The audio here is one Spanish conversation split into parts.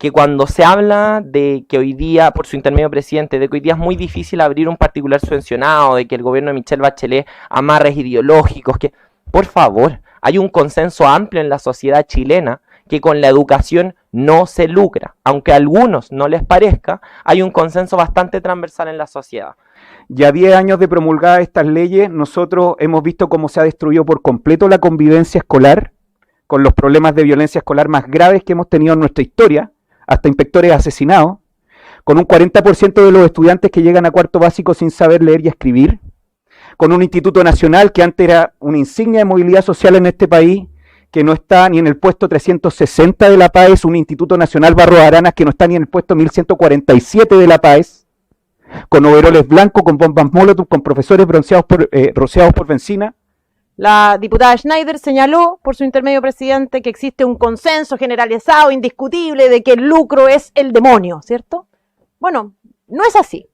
que cuando se habla de que hoy día, por su intermedio presidente, de que hoy día es muy difícil abrir un particular subvencionado, de que el gobierno de Michelle Bachelet amarres ideológicos, que por favor, hay un consenso amplio en la sociedad chilena que con la educación no se lucra. Aunque a algunos no les parezca, hay un consenso bastante transversal en la sociedad. Ya 10 años de promulgadas estas leyes, nosotros hemos visto cómo se ha destruido por completo la convivencia escolar, con los problemas de violencia escolar más graves que hemos tenido en nuestra historia, hasta inspectores asesinados, con un 40% de los estudiantes que llegan a cuarto básico sin saber leer y escribir, con un instituto nacional que antes era una insignia de movilidad social en este país, que no está ni en el puesto 360 de la PAES, un instituto nacional Barros Aranas que no está ni en el puesto 1147 de la PAES, con overoles blancos, con bombas molotov, con profesores rociados por benzina. La diputada Schneider señaló, por su intermedio presidente, que existe un consenso generalizado, indiscutible, de que el lucro es el demonio, ¿cierto? Bueno, no es así.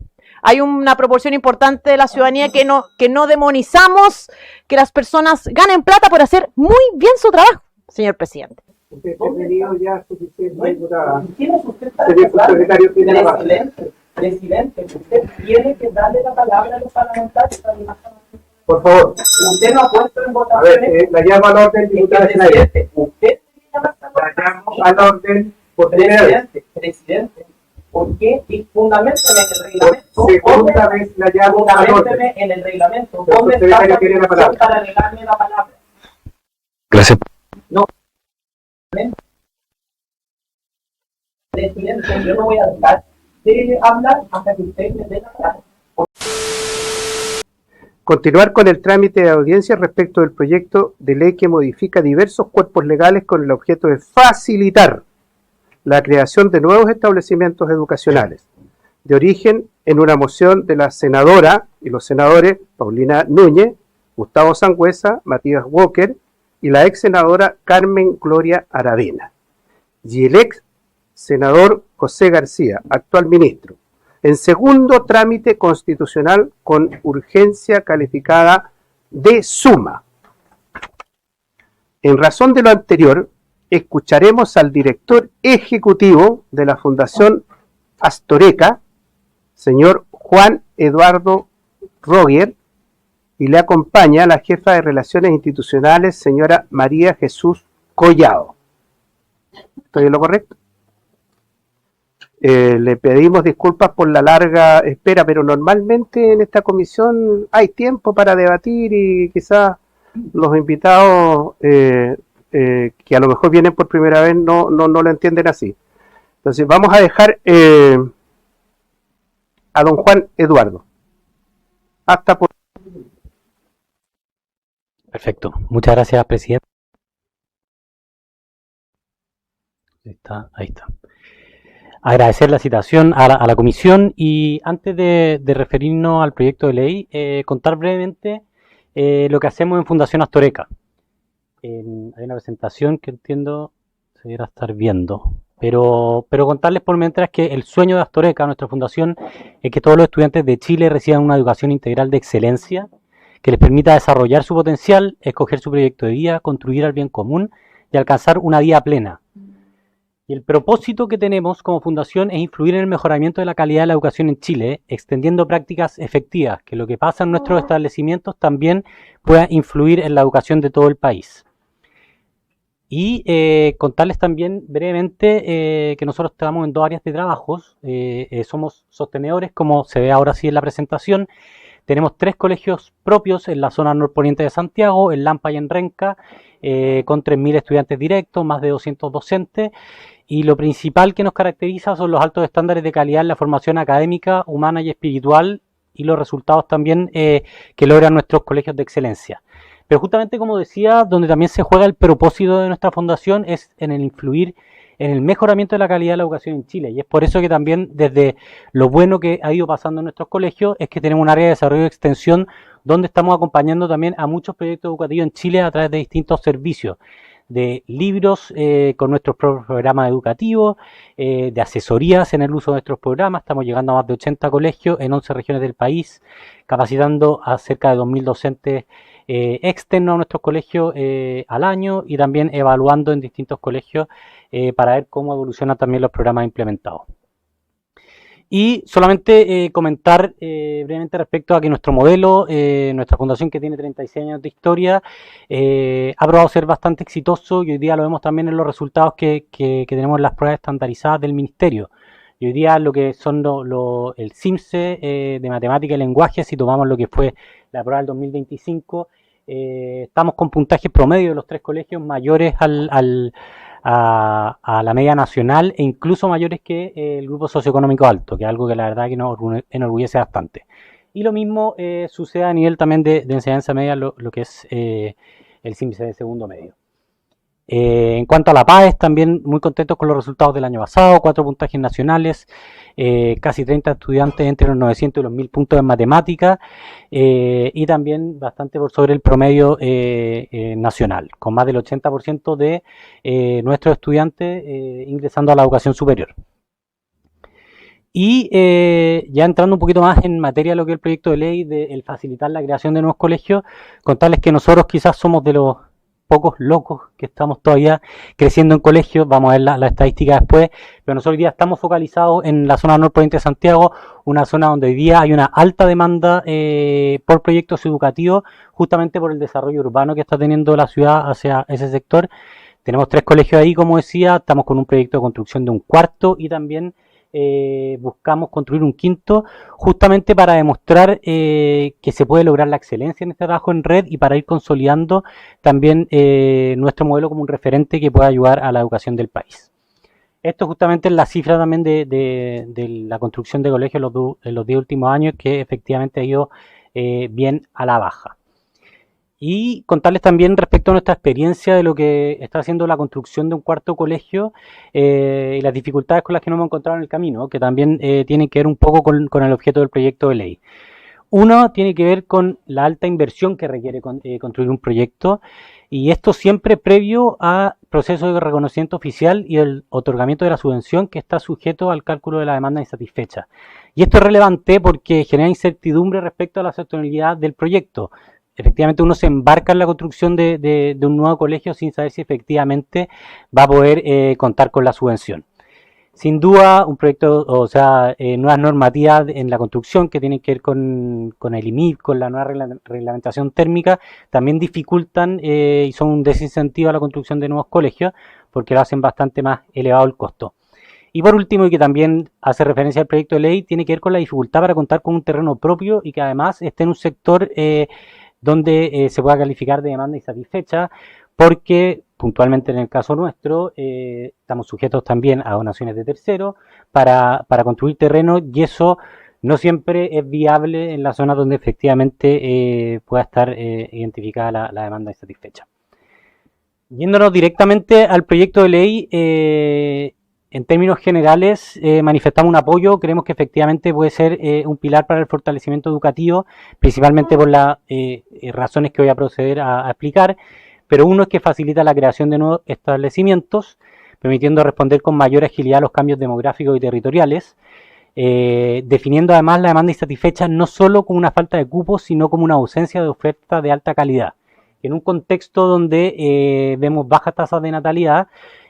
Hay una proporción importante de la ciudadanía que no demonizamos que las personas ganen plata por hacer muy bien su trabajo, señor presidente. Usted ha tenido ya suficiente, diputada. Presidente, usted tiene que darle la palabra a los parlamentarios. Por favor. Usted no ha puesto en votación. A ver, la llamo al orden, diputada Schneider. Usted la llamo al orden por primera vez. Presidente, ¿por qué? Y fundamenteme en el reglamento. Por segunda vez la llamo al orden. Fundamenteme en el reglamento. ¿Dónde está la tiene la palabra? Para negarme la palabra? Gracias. No. Presidente, yo no voy a dejar de hablar hasta que usted me dé la palabra. Continuar con el trámite de audiencia respecto del proyecto de ley que modifica diversos cuerpos legales con el objeto de facilitar la creación de nuevos establecimientos educacionales, de origen en una moción de la senadora y los senadores Paulina Núñez, Gustavo Sangüesa, Matías Walker y la ex senadora Carmen Gloria Aravena, y el ex senador José García, actual ministro, en segundo trámite constitucional con urgencia calificada de suma. En razón de lo anterior, escucharemos al director ejecutivo de la Fundación Astoreca, señor Juan Eduardo Roger, y le acompaña la jefa de Relaciones Institucionales, señora María Jesús Collado. ¿Estoy en lo correcto? Le pedimos disculpas por la larga espera, pero normalmente en esta comisión hay tiempo para debatir y quizás los invitados que a lo mejor vienen por primera vez no lo entienden así. Entonces vamos a dejar a don Juan Eduardo. Hasta por... Perfecto. Muchas gracias, presidente. Ahí está. Agradecer la citación a la comisión y antes de referirnos al proyecto de ley, contar brevemente lo que hacemos en Fundación Astoreca. Hay una presentación que entiendo se debiera estar viendo, pero contarles por mientras que el sueño de Astoreca, nuestra fundación, es que todos los estudiantes de Chile reciban una educación integral de excelencia que les permita desarrollar su potencial, escoger su proyecto de vida, contribuir al bien común y alcanzar una vida plena. Y el propósito que tenemos como fundación es influir en el mejoramiento de la calidad de la educación en Chile, extendiendo prácticas efectivas, que lo que pasa en nuestros establecimientos también pueda influir en la educación de todo el país. Y contarles también brevemente que nosotros estamos en dos áreas de trabajos. Somos sostenedores, como se ve ahora sí en la presentación. Tenemos 3 colegios propios en la zona norponiente de Santiago, en Lampa y en Renca, con 3.000 estudiantes directos, más de 200 docentes. Y lo principal que nos caracteriza son los altos estándares de calidad en la formación académica, humana y espiritual, y los resultados también que logran nuestros colegios de excelencia. Pero justamente, como decía, donde también se juega el propósito de nuestra fundación es en el influir en el mejoramiento de la calidad de la educación en Chile. Y es por eso que también, desde lo bueno que ha ido pasando en nuestros colegios, es que tenemos un área de desarrollo y extensión donde estamos acompañando también a muchos proyectos educativos en Chile a través de distintos servicios, de libros con nuestros programas educativos, de asesorías en el uso de nuestros programas. Estamos llegando a más de 80 colegios en 11 regiones del país, capacitando a cerca de 2.000 docentes externos a nuestros colegios al año, y también evaluando en distintos colegios para ver cómo evolucionan también los programas implementados. Y solamente comentar brevemente respecto a que nuestro modelo, nuestra fundación, que tiene 36 años de historia, ha probado ser bastante exitoso, y hoy día lo vemos también en los resultados que tenemos en las pruebas estandarizadas del Ministerio. Y hoy día lo que son el CIMSE de matemática y lenguaje, si tomamos lo que fue la prueba del 2025, estamos con puntajes promedio de los 3 colegios mayores a la media nacional, e incluso mayores que el grupo socioeconómico alto, que es algo que la verdad que nos enorgullece bastante. Y lo mismo sucede a nivel también de enseñanza media, lo que es el CIMSE de segundo medio. En cuanto a la PAES, también muy contentos con los resultados del año pasado, 4 puntajes nacionales, casi 30 estudiantes entre los 900 y los 1000 puntos en matemática, y también bastante por sobre el promedio nacional, con más del 80% de nuestros estudiantes ingresando a la educación superior. Y ya entrando un poquito más en materia de lo que es el proyecto de ley de el facilitar la creación de nuevos colegios, contarles que nosotros quizás somos de los pocos locos que estamos todavía creciendo en colegios. Vamos a ver la estadística después, pero nosotros hoy día estamos focalizados en la zona norponiente de Santiago, una zona donde hoy día hay una alta demanda por proyectos educativos, justamente por el desarrollo urbano que está teniendo la ciudad hacia ese sector. Tenemos 3 colegios ahí, como decía, estamos con un proyecto de construcción de un cuarto, y también buscamos construir un quinto, justamente para demostrar que se puede lograr la excelencia en este trabajo en red, y para ir consolidando también nuestro modelo como un referente que pueda ayudar a la educación del país. Esto justamente es la cifra también de la construcción de colegios en los 10 últimos años, que efectivamente ha ido bien a la baja. Y contarles también respecto a nuestra experiencia de lo que está haciendo la construcción de un cuarto colegio y las dificultades con las que nos hemos encontrado en el camino, que también tienen que ver un poco con el objeto del proyecto de ley. Uno tiene que ver con la alta inversión que requiere construir un proyecto, y esto siempre previo a proceso de reconocimiento oficial y el otorgamiento de la subvención, que está sujeto al cálculo de la demanda insatisfecha. Y esto es relevante porque genera incertidumbre respecto a la sostenibilidad del proyecto. Efectivamente, uno se embarca en la construcción de un nuevo colegio sin saber si efectivamente va a poder contar con la subvención. Sin duda, un proyecto, o sea, nuevas normativas en la construcción que tienen que ver con el IMIP, con la nueva reglamentación térmica, también dificultan y son un desincentivo a la construcción de nuevos colegios, porque lo hacen bastante más elevado el costo. Y por último, y que también hace referencia al proyecto de ley, tiene que ver con la dificultad para contar con un terreno propio, y que además esté en un sector donde se pueda calificar de demanda insatisfecha, porque puntualmente en el caso nuestro estamos sujetos también a donaciones de terceros para construir terreno, y eso no siempre es viable en la zona donde efectivamente pueda estar identificada la demanda insatisfecha. Yéndonos directamente al proyecto de ley, en términos generales manifestamos un apoyo. Creemos que efectivamente puede ser un pilar para el fortalecimiento educativo, principalmente por las razones que voy a proceder a explicar, pero uno es que facilita la creación de nuevos establecimientos, permitiendo responder con mayor agilidad a los cambios demográficos y territoriales, definiendo además la demanda insatisfecha no solo como una falta de cupos, sino como una ausencia de oferta de alta calidad. En un contexto donde vemos bajas tasas de natalidad,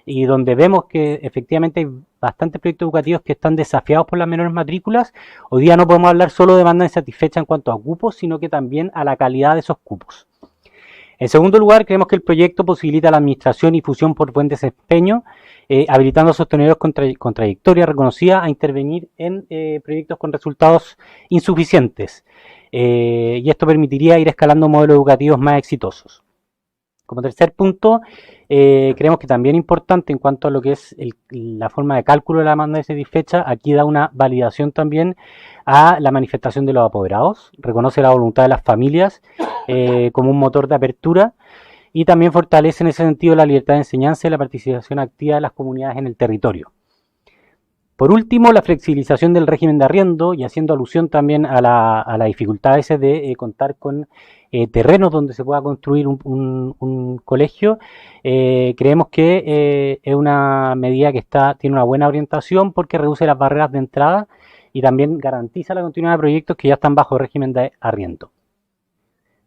y donde vemos que efectivamente hay bastantes proyectos educativos que están desafiados por las menores matrículas, hoy día no podemos hablar solo de demanda insatisfecha en cuanto a cupos, sino que también a la calidad de esos cupos. En segundo lugar, creemos que el proyecto posibilita la administración y fusión por buen desempeño, habilitando a sostenedores con trayectoria reconocida a intervenir en proyectos con resultados insuficientes. Y esto permitiría ir escalando modelos educativos más exitosos. Como tercer punto, creemos que también es importante en cuanto a lo que es la forma de cálculo de la demanda insatisfecha. Aquí da una validación también a la manifestación de los apoderados, reconoce la voluntad de las familias como un motor de apertura, y también fortalece en ese sentido la libertad de enseñanza y la participación activa de las comunidades en el territorio. Por último, la flexibilización del régimen de arriendo y haciendo alusión también a la dificultad a veces de contar con terrenos donde se pueda construir un colegio, creemos que es una medida que tiene una buena orientación porque reduce las barreras de entrada y también garantiza la continuidad de proyectos que ya están bajo régimen de arriendo.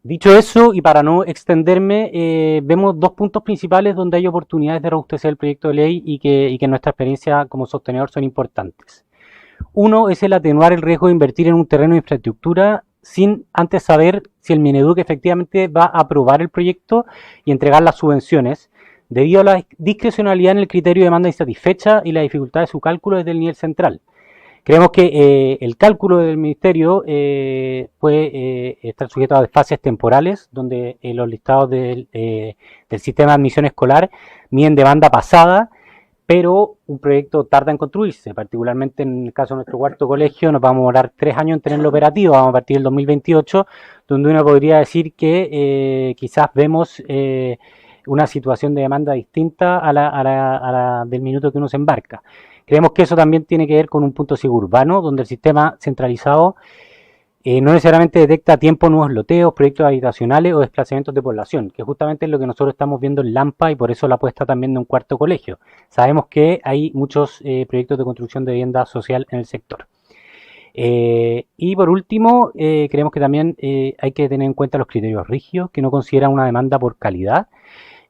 Dicho eso, y para no extenderme, vemos dos puntos principales donde hay oportunidades de robustecer el proyecto de ley y que en nuestra experiencia como sostenedor son importantes. Uno es el atenuar el riesgo de invertir en un terreno de infraestructura sin antes saber si el Mineduc efectivamente va a aprobar el proyecto y entregar las subvenciones, debido a la discrecionalidad en el criterio de demanda insatisfecha y la dificultad de su cálculo desde el nivel central. Creemos que el cálculo del Ministerio puede estar sujeto a desfases temporales, donde los listados del sistema de admisión escolar miden de banda pasada, pero un proyecto tarda en construirse. Particularmente en el caso de nuestro cuarto colegio nos vamos a demorar 3 años en tenerlo operativo, vamos a partir del 2028, donde uno podría decir que quizás vemos una situación de demanda distinta a la del minuto que uno se embarca. Creemos que eso también tiene que ver con un punto urbano, donde el sistema centralizado no necesariamente detecta a tiempo nuevos loteos, proyectos habitacionales o desplazamientos de población, que justamente es lo que nosotros estamos viendo en Lampa y por eso la apuesta también de un cuarto colegio. Sabemos que hay muchos proyectos de construcción de vivienda social en el sector. Y por último, creemos que también hay que tener en cuenta los criterios rígidos, que no consideran una demanda por calidad,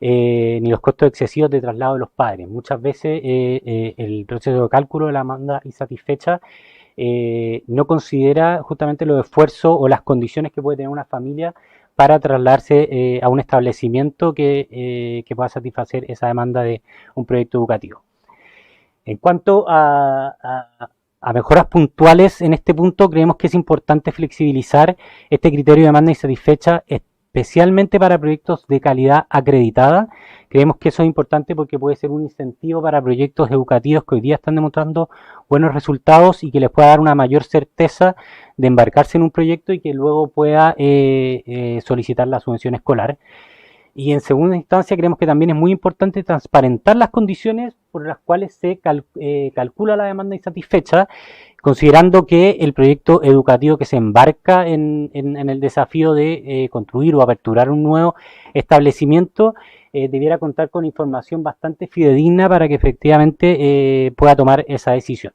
ni los costos excesivos de traslado de los padres. Muchas veces el proceso de cálculo de la demanda insatisfecha no considera justamente los esfuerzos o las condiciones que puede tener una familia para trasladarse a un establecimiento que pueda satisfacer esa demanda de un proyecto educativo. En cuanto a mejoras puntuales en este punto, creemos que es importante flexibilizar este criterio de demanda insatisfecha, especialmente para proyectos de calidad acreditada. Creemos que eso es importante porque puede ser un incentivo para proyectos educativos que hoy día están demostrando buenos resultados y que les pueda dar una mayor certeza de embarcarse en un proyecto y que luego pueda solicitar la subvención escolar. Y en segunda instancia creemos que también es muy importante transparentar las condiciones por las cuales se calcula la demanda insatisfecha, considerando que el proyecto educativo que se embarca en el desafío de construir o aperturar un nuevo establecimiento debiera contar con información bastante fidedigna para que efectivamente pueda tomar esa decisión.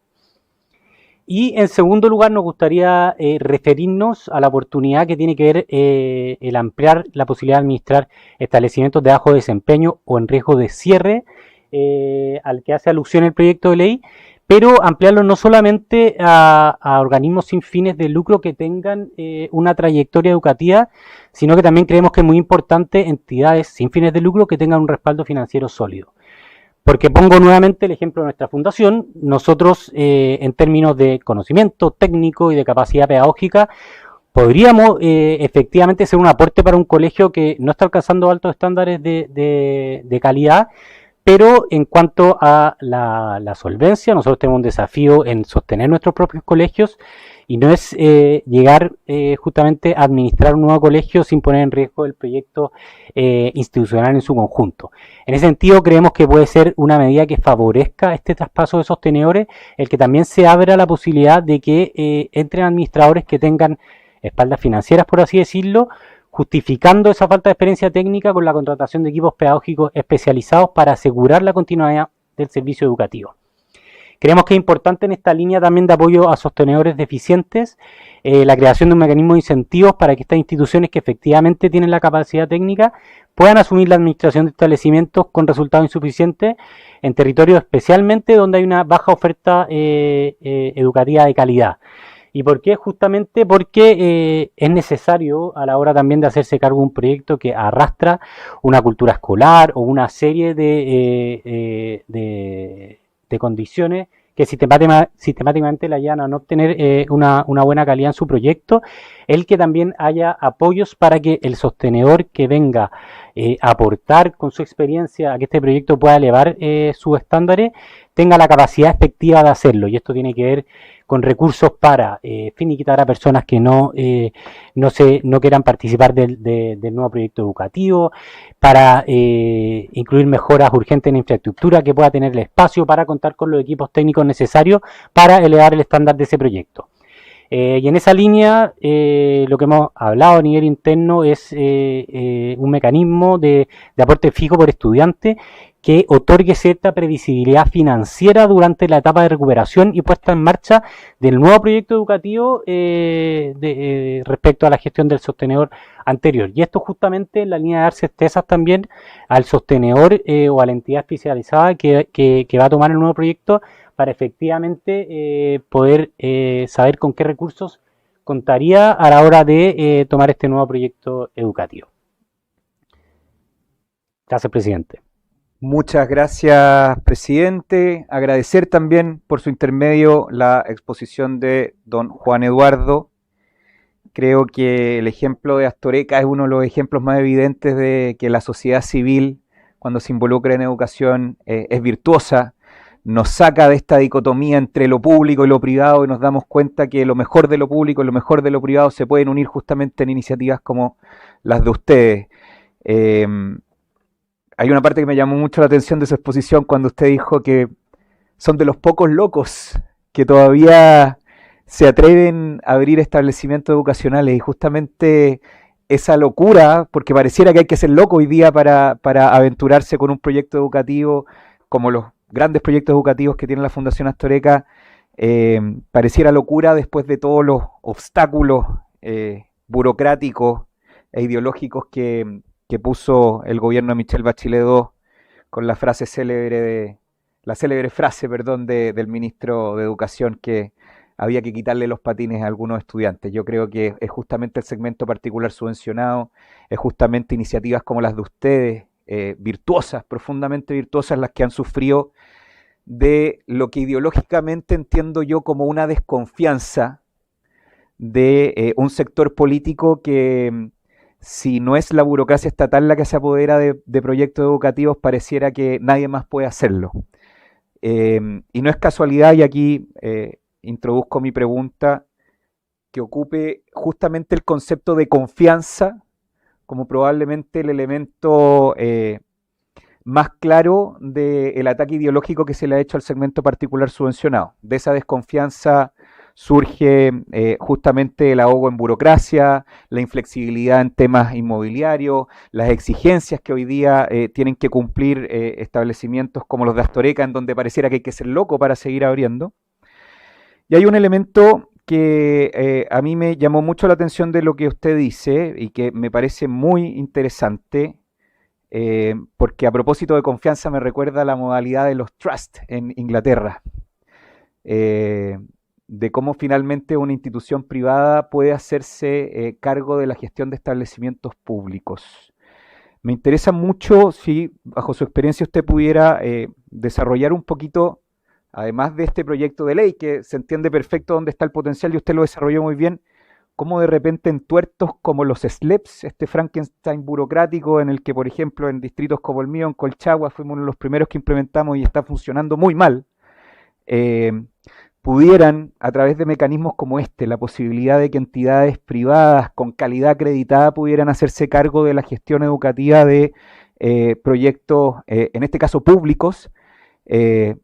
Y en segundo lugar nos gustaría referirnos a la oportunidad que tiene que ver el ampliar la posibilidad de administrar establecimientos de bajo desempeño o en riesgo de cierre, al que hace alusión el proyecto de ley, pero ampliarlo no solamente a organismos sin fines de lucro que tengan una trayectoria educativa, sino que también creemos que es muy importante entidades sin fines de lucro que tengan un respaldo financiero sólido. Porque pongo nuevamente el ejemplo de nuestra fundación, nosotros en términos de conocimiento técnico y de capacidad pedagógica, podríamos efectivamente ser un aporte para un colegio que no está alcanzando altos estándares de calidad, pero en cuanto a la solvencia, nosotros tenemos un desafío en sostener nuestros propios colegios y no es llegar justamente a administrar un nuevo colegio sin poner en riesgo el proyecto institucional en su conjunto. En ese sentido, creemos que puede ser una medida que favorezca este traspaso de sostenedores, el que también se abra la posibilidad de que entren administradores que tengan espaldas financieras, por así decirlo, justificando esa falta de experiencia técnica con la contratación de equipos pedagógicos especializados para asegurar la continuidad del servicio educativo. Creemos que es importante en esta línea también de apoyo a sostenedores deficientes, la creación de un mecanismo de incentivos para que estas instituciones que efectivamente tienen la capacidad técnica puedan asumir la administración de establecimientos con resultados insuficientes en territorios especialmente donde hay una baja oferta educativa de calidad. ¿Y por qué? Justamente porque es necesario a la hora también de hacerse cargo de un proyecto que arrastra una cultura escolar o una serie de condiciones que sistemáticamente le ayudan a no obtener una buena calidad en su proyecto, el que también haya apoyos para que el sostenedor que venga a aportar con su experiencia a que este proyecto pueda elevar sus estándares, tenga la capacidad efectiva de hacerlo. Y esto tiene que ver con recursos para finiquitar a personas que no quieran participar del nuevo proyecto educativo, para incluir mejoras urgentes en infraestructura que pueda tener el espacio para contar con los equipos técnicos necesarios para elevar el estándar de ese proyecto. Y en esa línea, lo que hemos hablado a nivel interno es un mecanismo de aporte fijo por estudiante que otorgue cierta previsibilidad financiera durante la etapa de recuperación y puesta en marcha del nuevo proyecto educativo respecto a la gestión del sostenedor anterior. Y esto justamente en la línea de dar certezas también al sostenedor o a la entidad especializada que va a tomar el nuevo proyecto para efectivamente poder saber con qué recursos contaría a la hora de tomar este nuevo proyecto educativo. Gracias, presidente. Muchas gracias, presidente. Agradecer también por su intermedio la exposición de don Juan Eduardo. Creo que el ejemplo de Astoreca es uno de los ejemplos más evidentes de que la sociedad civil, cuando se involucra en educación, es virtuosa. Nos saca de esta dicotomía entre lo público y lo privado y nos damos cuenta que lo mejor de lo público y lo mejor de lo privado se pueden unir justamente en iniciativas como las de ustedes. Hay una parte que me llamó mucho la atención de su exposición cuando usted dijo que son de los pocos locos que todavía se atreven a abrir establecimientos educacionales, y justamente esa locura, porque pareciera que hay que ser loco hoy día para aventurarse con un proyecto educativo como los grandes proyectos educativos que tiene la Fundación Astoreca, pareciera locura después de todos los obstáculos burocráticos e ideológicos que puso el gobierno de Michelle Bachelet II con la célebre frase del ministro de Educación que había que quitarle los patines a algunos estudiantes. Yo creo que es justamente el segmento particular subvencionado, es justamente iniciativas como las de ustedes, virtuosas, profundamente virtuosas, las que han sufrido de lo que ideológicamente entiendo yo como una desconfianza de un sector político que, si no es la burocracia estatal la que se apodera de proyectos educativos, pareciera que nadie más puede hacerlo. Y no es casualidad, y aquí introduzco mi pregunta, que ocupe justamente el concepto de confianza como probablemente el elemento más claro del ataque ideológico que se le ha hecho al segmento particular subvencionado. De esa desconfianza surge justamente el ahogo en burocracia, la inflexibilidad en temas inmobiliarios, las exigencias que hoy día tienen que cumplir establecimientos como los de Astoreca, en donde pareciera que hay que ser loco para seguir abriendo. Y hay un elemento que a mí me llamó mucho la atención de lo que usted dice y que me parece muy interesante, porque a propósito de confianza me recuerda la modalidad de los trusts en Inglaterra, de cómo finalmente una institución privada puede hacerse cargo de la gestión de establecimientos públicos. Me interesa mucho si bajo su experiencia usted pudiera desarrollar un poquito, además de este proyecto de ley, que se entiende perfecto dónde está el potencial y usted lo desarrolló muy bien, cómo de repente en tuertos como los SLEPs, este Frankenstein burocrático en el que, por ejemplo, en distritos como el mío, en Colchagua, fuimos uno de los primeros que implementamos y está funcionando muy mal, pudieran, a través de mecanismos como este, la posibilidad de que entidades privadas con calidad acreditada pudieran hacerse cargo de la gestión educativa de proyectos, en este caso públicos,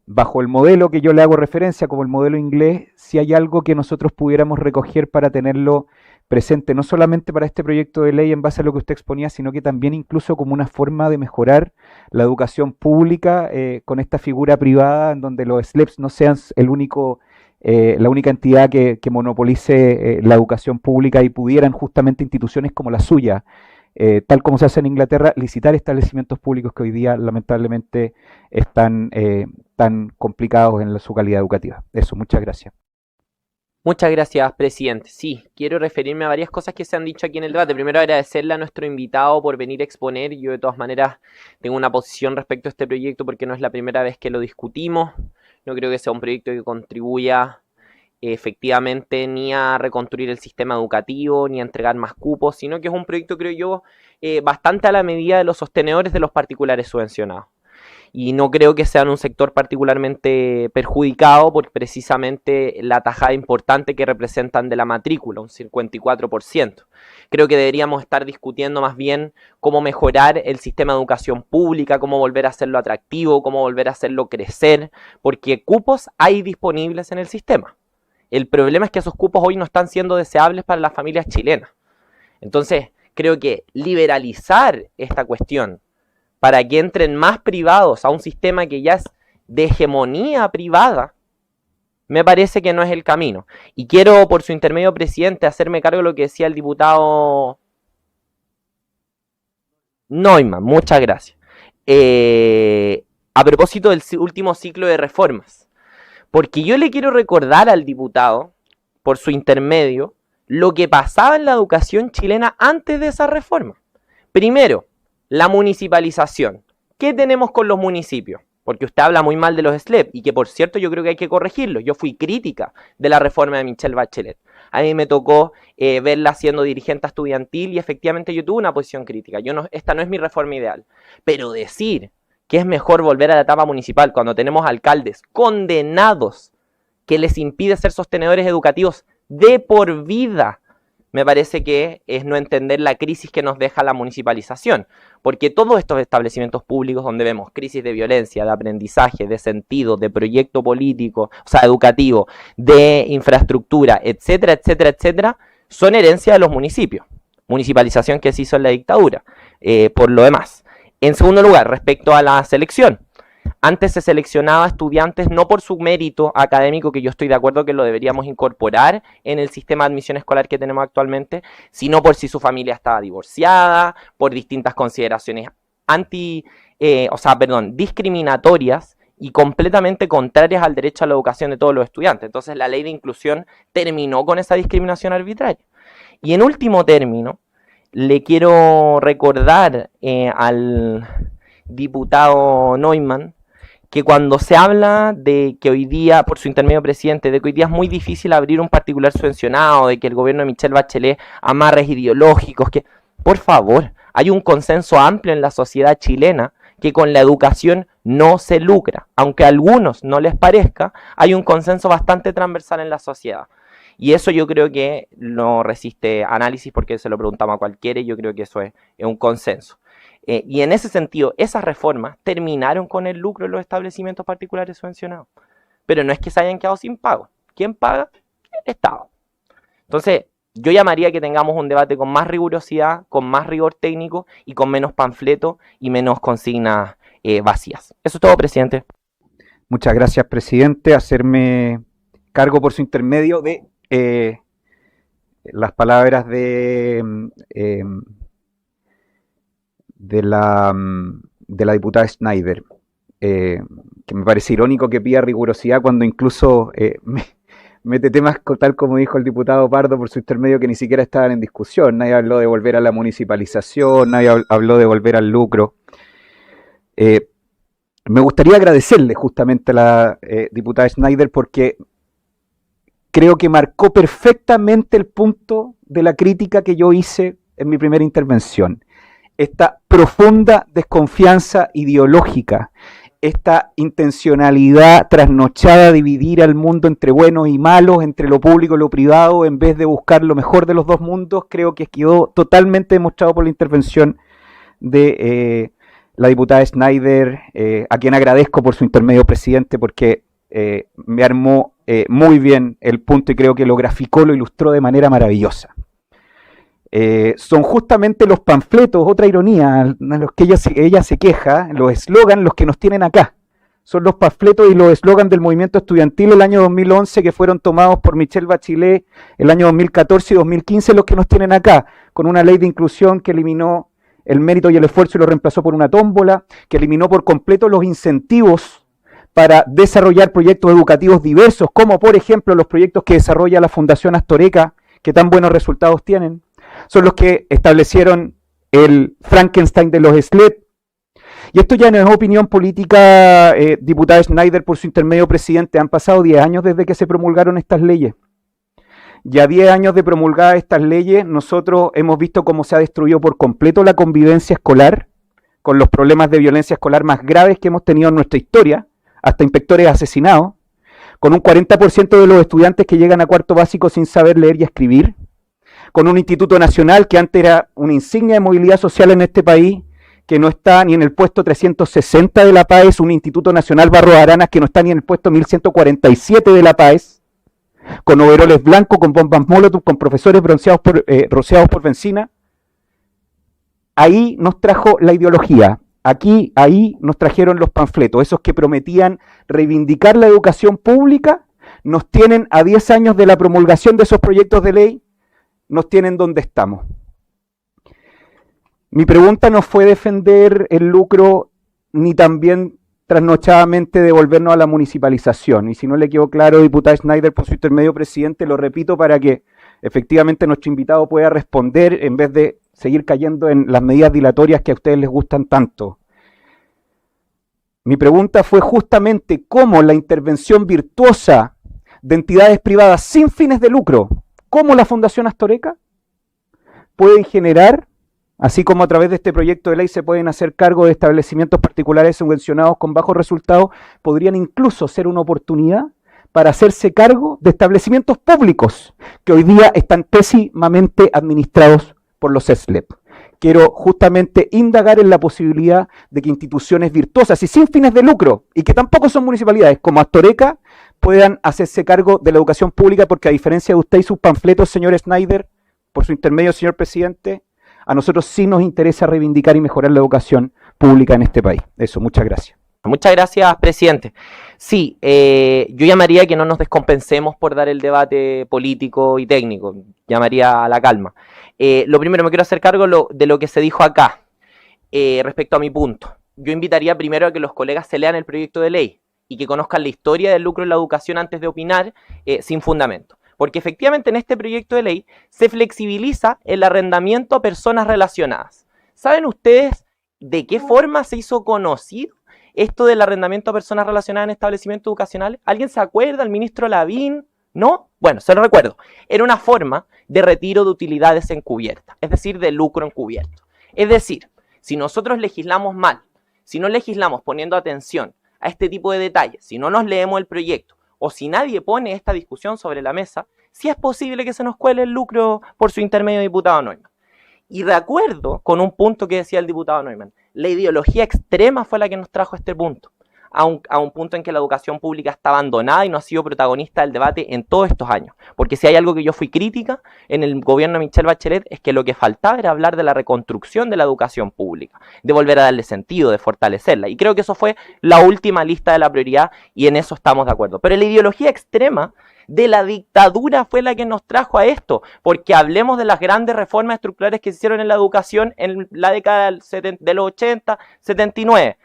bajo el modelo que yo le hago referencia, como el modelo inglés, si hay algo que nosotros pudiéramos recoger para tenerlo presente, no solamente para este proyecto de ley en base a lo que usted exponía, sino que también incluso como una forma de mejorar la educación pública con esta figura privada en donde los SLEPs no sean la única entidad que monopolice la educación pública y pudieran justamente instituciones como la suya, tal como se hace en Inglaterra, licitar establecimientos públicos que hoy día lamentablemente están tan complicados en su calidad educativa. Eso, muchas gracias. Muchas gracias, presidente. Sí, quiero referirme a varias cosas que se han dicho aquí en el debate. Primero, agradecerle a nuestro invitado por venir a exponer. Yo, de todas maneras, tengo una posición respecto a este proyecto porque no es la primera vez que lo discutimos. No creo que sea un proyecto que contribuya efectivamente ni a reconstruir el sistema educativo, ni a entregar más cupos, sino que es un proyecto, creo yo, bastante a la medida de los sostenedores de los particulares subvencionados. y no creo que sean un sector particularmente perjudicado por precisamente la tajada importante que representan de la matrícula, un 54%. Creo que deberíamos estar discutiendo más bien cómo mejorar el sistema de educación pública, cómo volver a hacerlo atractivo, cómo volver a hacerlo crecer, porque cupos hay disponibles en el sistema. El problema es que esos cupos hoy no están siendo deseables para las familias chilenas. Entonces, creo que liberalizar esta cuestión para que entren más privados a un sistema que ya es de hegemonía privada, me parece que no es el camino. Y quiero, por su intermedio, presidente, hacerme cargo de lo que decía el diputado Neumann. Muchas gracias. A propósito del último ciclo de reformas. Porque yo le quiero recordar al diputado, por su intermedio, lo que pasaba en la educación chilena antes de esa reforma. Primero, la municipalización. ¿Qué tenemos con los municipios? Porque usted habla muy mal de los SLEP y que, por cierto, yo creo que hay que corregirlos. Yo fui crítica de la reforma de Michelle Bachelet. A mí me tocó verla siendo dirigente estudiantil y efectivamente yo tuve una posición crítica. Esta no es mi reforma ideal. Pero decir que es mejor volver a la etapa municipal cuando tenemos alcaldes condenados que les impide ser sostenedores educativos de por vida, me parece que es no entender la crisis que nos deja la municipalización, porque todos estos establecimientos públicos donde vemos crisis de violencia, de aprendizaje, de sentido, de proyecto político, o sea, educativo, de infraestructura, etcétera, etcétera, etcétera, son herencia de los municipios, municipalización que se hizo en la dictadura, por lo demás. En segundo lugar, respecto a la selección, antes se seleccionaba estudiantes no por su mérito académico, que yo estoy de acuerdo que lo deberíamos incorporar en el sistema de admisión escolar que tenemos actualmente, sino por si su familia estaba divorciada, por distintas consideraciones discriminatorias y completamente contrarias al derecho a la educación de todos los estudiantes. Entonces la ley de inclusión terminó con esa discriminación arbitraria. Y en último término, le quiero recordar al diputado Neumann que cuando se habla de que hoy día, por su intermedio presidente, de que hoy día es muy difícil abrir un particular subvencionado, de que el gobierno de Michelle Bachelet amarres ideológicos, que por favor, hay un consenso amplio en la sociedad chilena que con la educación no se lucra. Aunque a algunos no les parezca, hay un consenso bastante transversal en la sociedad. Y eso yo creo que no resiste análisis porque se lo preguntamos a cualquiera y yo creo que eso es un consenso. Y en ese sentido, esas reformas terminaron con el lucro en los establecimientos particulares subvencionados. Pero no es que se hayan quedado sin pago. ¿Quién paga? El Estado. Entonces, yo llamaría a que tengamos un debate con más rigurosidad, con más rigor técnico y con menos panfleto y menos consignas vacías. Eso es todo, presidente. Muchas gracias, presidente. Hacerme cargo por su intermedio de las palabras de la diputada Schneider, que me parece irónico que pida rigurosidad cuando incluso mete temas tal como dijo el diputado Pardo por su intermedio que ni siquiera estaban en discusión. Nadie habló de volver a la municipalización, nadie habló de volver al lucro. Me gustaría agradecerle justamente a la diputada Schneider porque creo que marcó perfectamente el punto de la crítica que yo hice en mi primera intervención. Esta profunda desconfianza ideológica, esta intencionalidad trasnochada de dividir al mundo entre buenos y malos, entre lo público y lo privado, en vez de buscar lo mejor de los dos mundos, creo que quedó totalmente demostrado por la intervención de la diputada Schneider, a quien agradezco por su intermedio, presidente, porque me armó muy bien el punto y creo que lo graficó, lo ilustró de manera maravillosa. Son justamente los panfletos, otra ironía, a los que ella se queja, los eslogans, los que nos tienen acá. Son los panfletos y los eslogans del movimiento estudiantil el año 2011 que fueron tomados por Michelle Bachelet el año 2014 y 2015, los que nos tienen acá, con una ley de inclusión que eliminó el mérito y el esfuerzo y lo reemplazó por una tómbola, que eliminó por completo los incentivos para desarrollar proyectos educativos diversos, como por ejemplo los proyectos que desarrolla la Fundación Astoreca, que tan buenos resultados tienen. Son los que establecieron el Frankenstein de los SLEP. Y esto ya no es opinión política, diputada Schneider, por su intermedio, presidente. Han pasado 10 años desde que se promulgaron estas leyes. Ya 10 años de promulgadas estas leyes, nosotros hemos visto cómo se ha destruido por completo la convivencia escolar con los problemas de violencia escolar más graves que hemos tenido en nuestra historia, hasta inspectores asesinados, con un 40% de los estudiantes que llegan a cuarto básico sin saber leer y escribir, con un instituto nacional que antes era una insignia de movilidad social en este país, que no está ni en el puesto 360 de la PAES, un instituto nacional Barros Aranas que no está ni en el puesto 1147 de la PAES, con overoles blancos, con bombas molotov, con profesores rociados por benzina. Ahí nos trajo la ideología, ahí nos trajeron los panfletos, esos que prometían reivindicar la educación pública, nos tienen a 10 años de la promulgación de esos proyectos de ley, nos tienen donde estamos. Mi pregunta no fue defender el lucro, ni también trasnochadamente devolvernos a la municipalización. Y si no le quedó claro, diputada Schneider, por su intermedio presidente, lo repito para que efectivamente nuestro invitado pueda responder en vez de seguir cayendo en las medidas dilatorias que a ustedes les gustan tanto. Mi pregunta fue justamente cómo la intervención virtuosa de entidades privadas sin fines de lucro, como la Fundación Astoreca, pueden generar, así como a través de este proyecto de ley se pueden hacer cargo de establecimientos particulares subvencionados con bajos resultados, podrían incluso ser una oportunidad para hacerse cargo de establecimientos públicos que hoy día están pésimamente administrados por los SLEP. Quiero justamente indagar en la posibilidad de que instituciones virtuosas y sin fines de lucro, y que tampoco son municipalidades, como Astoreca, puedan hacerse cargo de la educación pública, porque a diferencia de usted y sus panfletos, señor Schneider, por su intermedio, señor presidente, a nosotros sí nos interesa reivindicar y mejorar la educación pública en este país. Eso, muchas gracias. Muchas gracias, presidente. Sí, yo llamaría que no nos descompensemos por dar el debate político y técnico. Llamaría a la calma. Lo primero, me quiero hacer cargo de lo que se dijo acá respecto a mi punto. Yo invitaría primero a que los colegas se lean el proyecto de ley y que conozcan la historia del lucro en la educación antes de opinar sin fundamento. Porque efectivamente en este proyecto de ley se flexibiliza el arrendamiento a personas relacionadas. ¿Saben ustedes de qué forma se hizo conocido esto del arrendamiento a personas relacionadas en establecimientos educacionales? ¿Alguien se acuerda? ¿El ministro Lavín? ¿No? Bueno, se lo recuerdo. Era una forma de retiro de utilidades encubiertas, es decir, de lucro encubierto. Es decir, si nosotros legislamos mal, si no legislamos poniendo atención a este tipo de detalles, si no nos leemos el proyecto, o si nadie pone esta discusión sobre la mesa, sí es posible que se nos cuele el lucro por su intermedio, diputado Neumann. Y de acuerdo con un punto que decía el diputado Neumann, la ideología extrema fue la que nos trajo a este punto, a un punto en que la educación pública está abandonada y no ha sido protagonista del debate en todos estos años. Porque si hay algo que yo fui crítica en el gobierno de Michelle Bachelet, es que lo que faltaba era hablar de la reconstrucción de la educación pública, de volver a darle sentido, de fortalecerla. Y creo que eso fue la última lista de la prioridad y en eso estamos de acuerdo. Pero la ideología extrema de la dictadura fue la que nos trajo a esto, porque hablemos de las grandes reformas estructurales que se hicieron en la educación en la década de los 80, 79.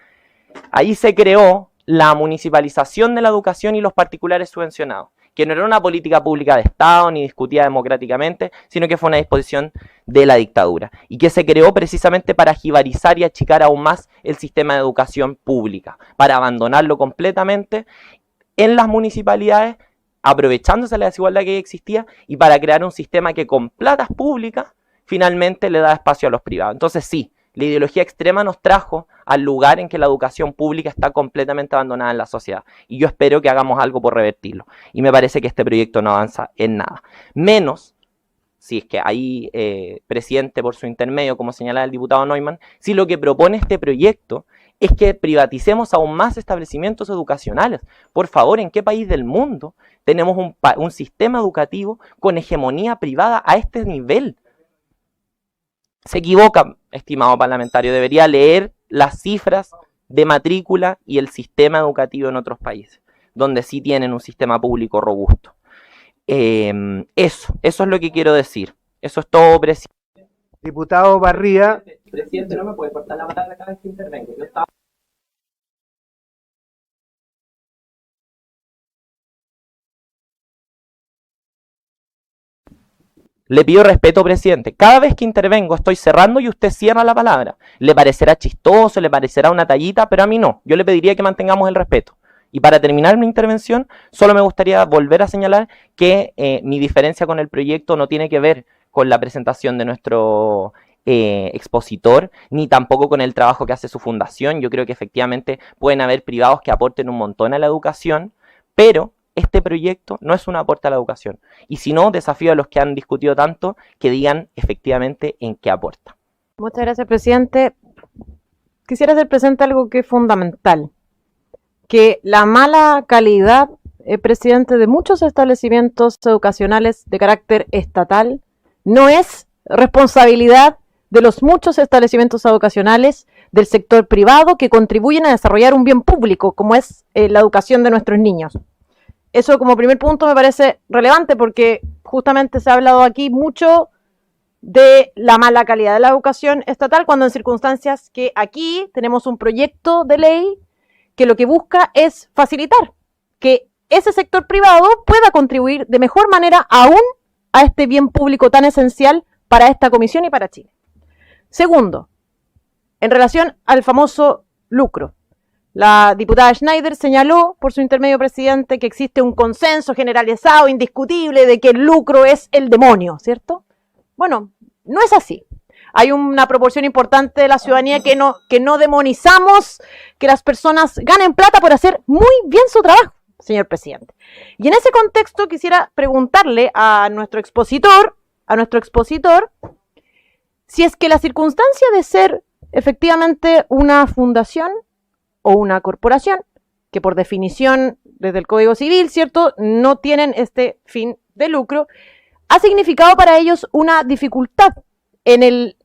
Ahí se creó la municipalización de la educación y los particulares subvencionados, que no era una política pública de Estado ni discutida democráticamente, sino que fue una disposición de la dictadura, y que se creó precisamente para jibarizar y achicar aún más el sistema de educación pública, para abandonarlo completamente en las municipalidades, aprovechándose de la desigualdad que existía y para crear un sistema que con platas públicas finalmente le da espacio a los privados. Entonces sí, la ideología extrema nos trajo al lugar en que la educación pública está completamente abandonada en la sociedad. Y yo espero que hagamos algo por revertirlo. Y me parece que este proyecto no avanza en nada. Menos, si es que ahí, presidente, por su intermedio, como señalaba el diputado Neumann, si lo que propone este proyecto es que privaticemos aún más establecimientos educacionales. Por favor, ¿en qué país del mundo tenemos un sistema educativo con hegemonía privada a este nivel? Se equivoca, estimado parlamentario, debería leer las cifras de matrícula y el sistema educativo en otros países, donde sí tienen un sistema público robusto. Eso es lo que quiero decir. Eso es todo, presidente. Diputado Barría. Presidente, no me puede cortar la palabra cada vez que intervengo. Yo estaba... Le pido respeto, presidente. Cada vez que intervengo estoy cerrando y usted cierra la palabra. Le parecerá chistoso, le parecerá una tallita, pero a mí no. Yo le pediría que mantengamos el respeto. Y para terminar mi intervención, solo me gustaría volver a señalar que mi diferencia con el proyecto no tiene que ver con la presentación de nuestro expositor, ni tampoco con el trabajo que hace su fundación. Yo creo que efectivamente pueden haber privados que aporten un montón a la educación, pero este proyecto no es un aporte a la educación. Y si no, desafío a los que han discutido tanto que digan efectivamente en qué aporta. Muchas gracias, presidente. Quisiera hacer presente algo que es fundamental, que la mala calidad, presidente, de muchos establecimientos educacionales de carácter estatal no es responsabilidad de los muchos establecimientos educacionales del sector privado que contribuyen a desarrollar un bien público, como es la educación de nuestros niños. Eso como primer punto me parece relevante porque justamente se ha hablado aquí mucho de la mala calidad de la educación estatal, cuando en circunstancias que aquí tenemos un proyecto de ley que lo que busca es facilitar que ese sector privado pueda contribuir de mejor manera aún a este bien público tan esencial para esta comisión y para Chile. Segundo, en relación al famoso lucro. La diputada Schneider señaló, por su intermedio, presidente, que existe un consenso generalizado, indiscutible, de que el lucro es el demonio, ¿cierto? Bueno, no es así. Hay una proporción importante de la ciudadanía que no demonizamos que las personas ganen plata por hacer muy bien su trabajo, señor presidente. Y en ese contexto quisiera preguntarle a nuestro expositor, si es que la circunstancia de ser efectivamente una fundación o una corporación, que por definición desde el Código Civil, ¿cierto?, no tienen este fin de lucro, ha significado para ellos una dificultad en el...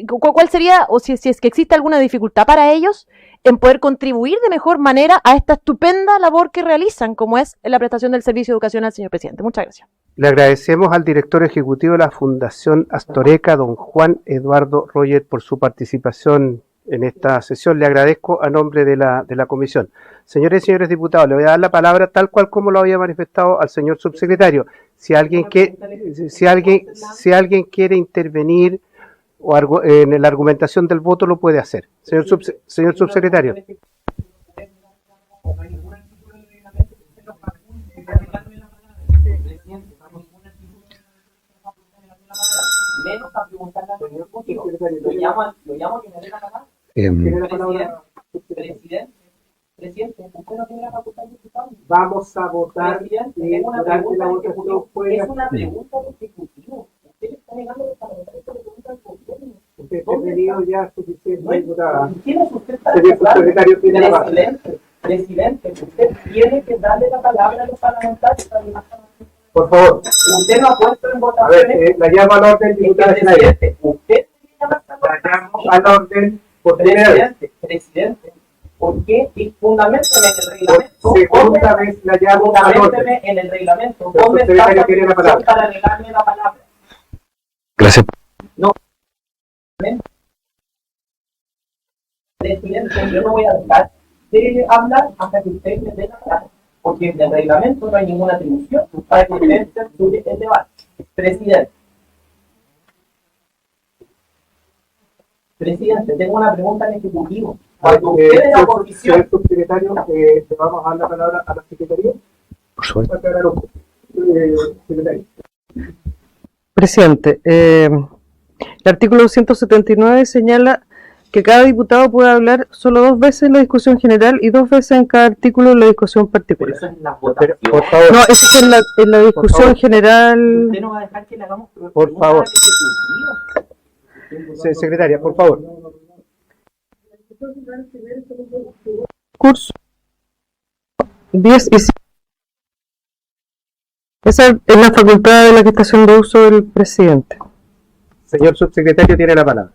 ¿Cuál sería, o si es que existe alguna dificultad para ellos en poder contribuir de mejor manera a esta estupenda labor que realizan, como es la prestación del servicio educacional, señor presidente? Muchas gracias. Le agradecemos al director ejecutivo de la Fundación Astoreca, don Juan Eduardo Roger, por su participación en esta sesión. Le agradezco a nombre de la comisión. Señores y señores diputados, le voy a dar la palabra tal cual como lo había manifestado al señor subsecretario. Si alguien quiere intervenir o en la argumentación del voto, lo puede hacer. Señor subsecretario. Menos a preguntarle al señor Cútilo. Lo llamo que me dé la palabra. Presidente, usted no tiene la facultad de discutir. Vamos a votar. Es una pregunta del Ejecutivo. Usted le está negando a los parlamentarios que le preguntan al gobierno. Usted ha tenido ya suficiente, diputada. ¿Quién es usted para hablar? Presidente, usted tiene que darle la palabra a los parlamentarios. Por favor. Usted no ha puesto en A votaciones. ver, la llamo al orden, diputada Schneider. Usted La llamo al orden por primera vez. Presidente, ¿por qué? Y fundamenteme en el reglamento. Por segunda vez la llamo al orden. Fundamenteme en el reglamento. El ¿Dónde está subsecretario la tiene la palabra. para negarme la palabra? Gracias. Presidente, yo no voy a dejar de hablar hasta que usted me dé la palabra, porque en el reglamento no hay ninguna atribución para que usted estudie el debate. Presidente, tengo una pregunta al Ejecutivo. Cuando usted en la comisión... Señor subsecretario, ¿le vamos a dar la palabra a la Secretaría? Por suerte. Secretario. Presidente, el artículo 279 señala que cada diputado puede hablar solo 2 veces en la discusión general y 2 veces en cada artículo en la discusión Por particular. eso es la Por votación. favor. No, es en la discusión general. Usted no va a dejar que le hagamos Por favor. al Ejecutivo. Secretaria, por favor. Curso 10 y 5. Esa es la facultad de la que está haciendo uso el presidente. Señor subsecretario, tiene la palabra.